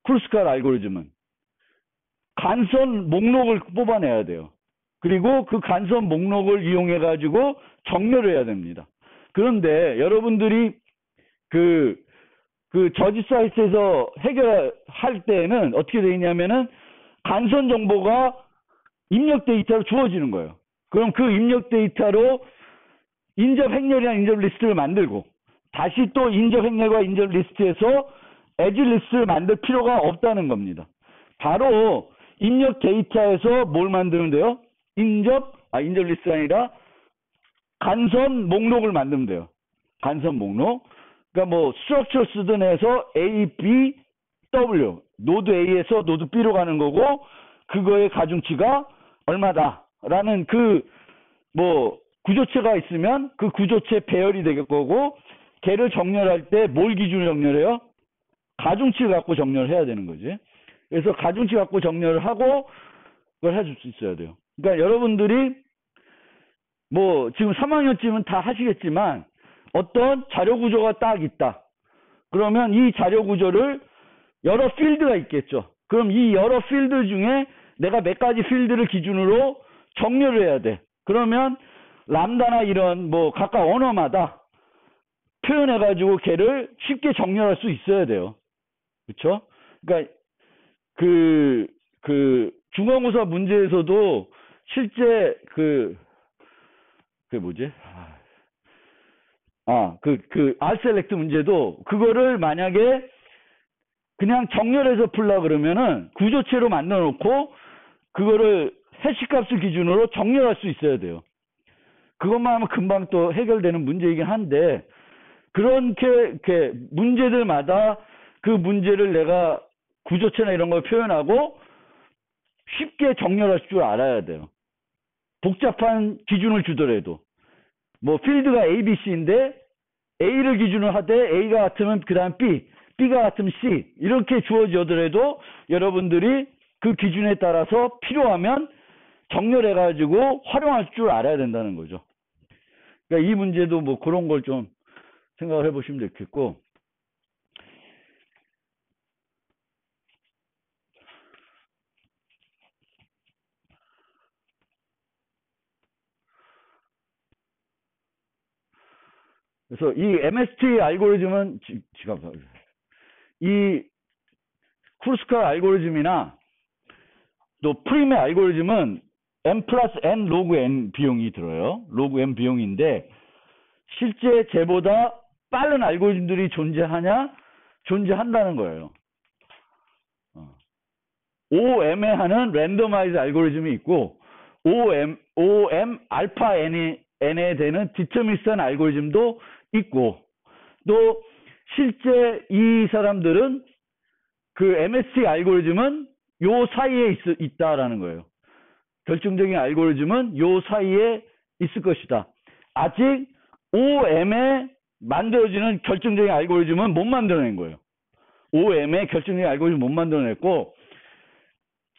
크루스칼 알고리즘은 간선 목록을 뽑아내야 돼요. 그리고 그 간선 목록을 이용해 가지고 정렬을 해야 됩니다. 그런데 여러분들이 그 저지 사이트에서 해결할 때에는 어떻게 되어 있냐면은 간선 정보가 입력 데이터로 주어지는 거예요. 그럼 그 입력 데이터로 인접 행렬이나 인접 리스트를 만들고 다시 또 인접 행렬과 인접 리스트에서 에지 리스트를 만들 필요가 없다는 겁니다. 바로 입력 데이터에서 뭘 만들면 돼요? 인접 리스트가 아니라 간선 목록을 만들면 돼요. 간선 목록. 그러니까 뭐 스트럭처 쓰든 해서 A, B, W 노드 A에서 노드 B로 가는 거고 그거의 가중치가 얼마다라는 그 뭐 구조체가 있으면 그 구조체 배열이 될 거고 걔를 정렬할 때 뭘 기준으로 정렬해요? 가중치를 갖고 정렬을 해야 되는 거지. 그래서 가중치 갖고 정렬을 하고 그걸 해줄 수 있어야 돼요. 그러니까 여러분들이 뭐 지금 3학년쯤은 다 하시겠지만 어떤 자료 구조가 딱 있다. 그러면 이 자료 구조를 여러 필드가 있겠죠. 그럼 이 여러 필드 중에 내가 몇 가지 필드를 기준으로 정렬을 해야 돼. 그러면 람다나 이런 뭐 각각 언어마다 표현해가지고 걔를 쉽게 정렬할 수 있어야 돼요. 그렇죠? 그러니까 그 중간고사 문제에서도 실제 뭐지? R셀렉트 문제도 그거를 만약에 그냥 정렬해서 풀라 그러면은 구조체로 만들어 놓고 그거를 해시값을 기준으로 정렬할 수 있어야 돼요. 그것만 하면 금방 또 해결되는 문제이긴 한데 그렇게 문제들마다 그 문제를 내가 구조체나 이런 걸 표현하고 쉽게 정렬할 줄 알아야 돼요. 복잡한 기준을 주더라도 뭐 필드가 A, B, C인데 A를 기준으로 하되 A가 같으면 그 다음 B, B가 같으면 C 이렇게 주어지더라도 여러분들이 그 기준에 따라서 필요하면 정렬해가지고 활용할 줄 알아야 된다는 거죠. 그러니까 이 문제도 뭐 그런 걸 좀 생각을 해보시면 좋겠고 그래서 이 MST 알고리즘은 이 크루스칼 알고리즘이나 또 프림의 알고리즘은 M 플러스 N 로그 N 비용이 들어요. 로그 N 비용인데 실제 쟤보다 빠른 알고리즘들이 존재한다는 거예요. OM에 하는 랜더마이즈 알고리즘이 있고 OM 알파 N에 되는 디터미스턴 알고리즘도 있고 또 실제 이 사람들은 그 MST 알고리즘은 요 사이에 있다라는 거예요. 결정적인 알고리즘은 요 사이에 있을 것이다. 아직 OM의 만들어지는 결정적인 알고리즘은 못 만들어낸 거예요. OM의 결정적인 알고리즘 못 만들어냈고,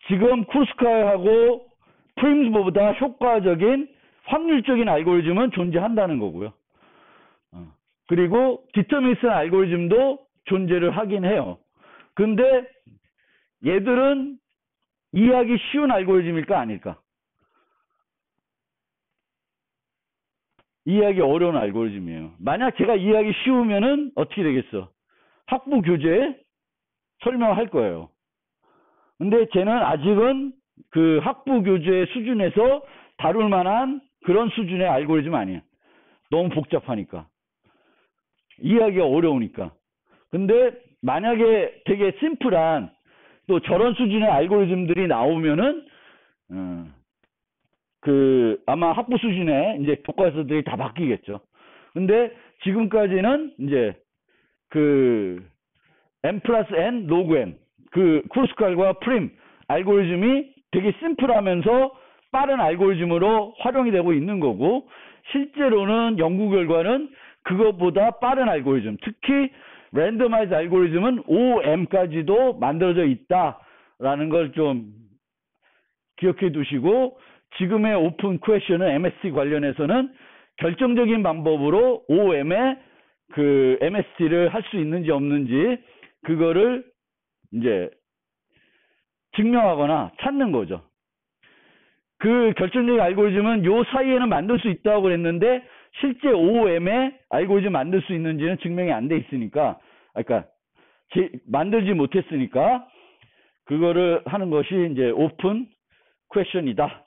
지금 쿠르스카야하고 프림스보다 효과적인 확률적인 알고리즘은 존재한다는 거고요. 그리고 디터미니스트 알고리즘도 존재를 하긴 해요. 근데 얘들은 이해하기 쉬운 알고리즘일까 아닐까? 이해하기 어려운 알고리즘이에요. 만약 제가 이해하기 쉬우면은 어떻게 되겠어? 학부 교재에 설명할 거예요. 근데 쟤는 아직은 그 학부 교재 수준에서 다룰 만한 그런 수준의 알고리즘 아니에요. 너무 복잡하니까. 이해하기가 어려우니까. 근데 만약에 되게 심플한 또 저런 수준의 알고리즘들이 나오면은 아마 학부 수준의 이제 교과서들이 다 바뀌겠죠. 근데 지금까지는 이제 그 m 플러스 n 로그 n 그 크루스칼과 프림 알고리즘이 되게 심플하면서 빠른 알고리즘으로 활용이 되고 있는 거고, 실제로는 연구 결과는 그것보다 빠른 알고리즘, 특히 랜더마이즈 알고리즘은 OM까지도 만들어져 있다라는 걸 좀 기억해 두시고, 지금의 오픈 퀘션은 MST 관련해서는 결정적인 방법으로 OM의 그 MST를 할 수 있는지 없는지 그거를 이제 증명하거나 찾는 거죠. 그 결정적인 알고리즘은 요 사이에는 만들 수 있다고 그랬는데 실제 OM의 알고리즘 만들 수 있는지는 증명이 안 돼 있으니까, 그러니까 만들지 못했으니까 그거를 하는 것이 이제 오픈 퀘션이다.